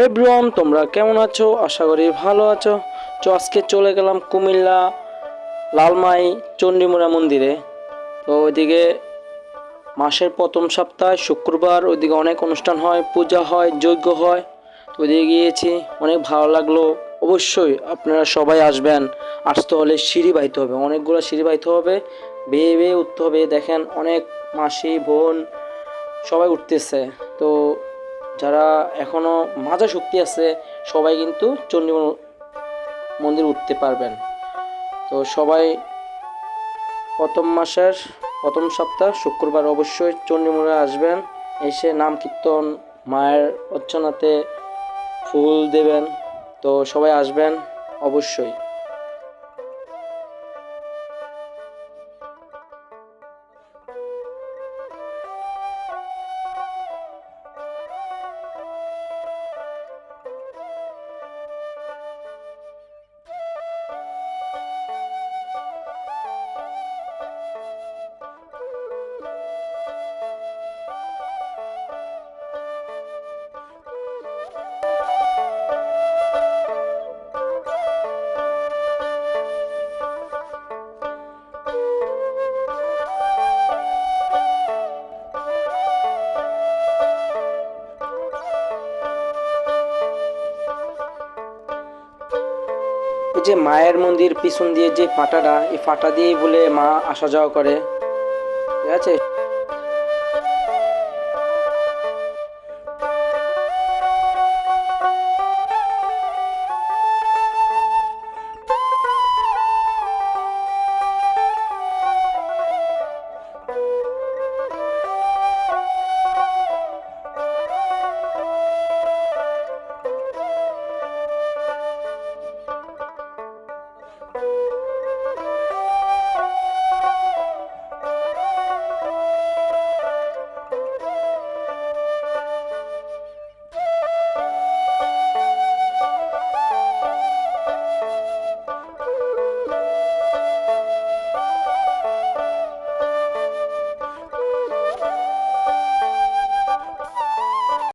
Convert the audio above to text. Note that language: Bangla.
এভরিওয়ান, তোমরা কেমন আছো? আশা করি ভালো আছো। তো আজকে চলে গেলাম কুমিল্লা লালমাই চণ্ডীমুড়া মন্দিরে। তো ওইদিকে মাসের প্রথম সপ্তাহে শুক্রবার ওইদিকে অনেক অনুষ্ঠান হয়, পূজা হয়, যজ্ঞ হয়। তো ওইদিকে গিয়েছি, অনেক ভালো লাগলো। অবশ্যই আপনারা সবাই আসবেন। আসতে হলে সিঁড়ি বাইতে হবে, অনেকগুলো সিঁড়ি বাইতে হবে, বেয়ে বেয়ে উঠতে হবে। দেখেন অনেক মাসি বোন সবাই উঠতেছে। তো যারা এখনো মাঝে শক্তি আছে সবাই কিন্তু চণ্ডী মন্দির উঠতে পারবেন। তো সবাই প্রথম মাসের প্রথম সপ্তাহ শুক্রবার অবশ্যই চণ্ডীমুড়া আসবেন। এসে নাম কীর্তন, মায়ের অর্চনাতে ফুল দেবেন। তো সবাই আসবেন অবশ্যই। এই যে মায়ের মন্দির পিছন দিয়ে যে ফাটাটা, এই ফাটা দিয়েই বলে মা আসা যাওয়া করে, ঠিক আছে।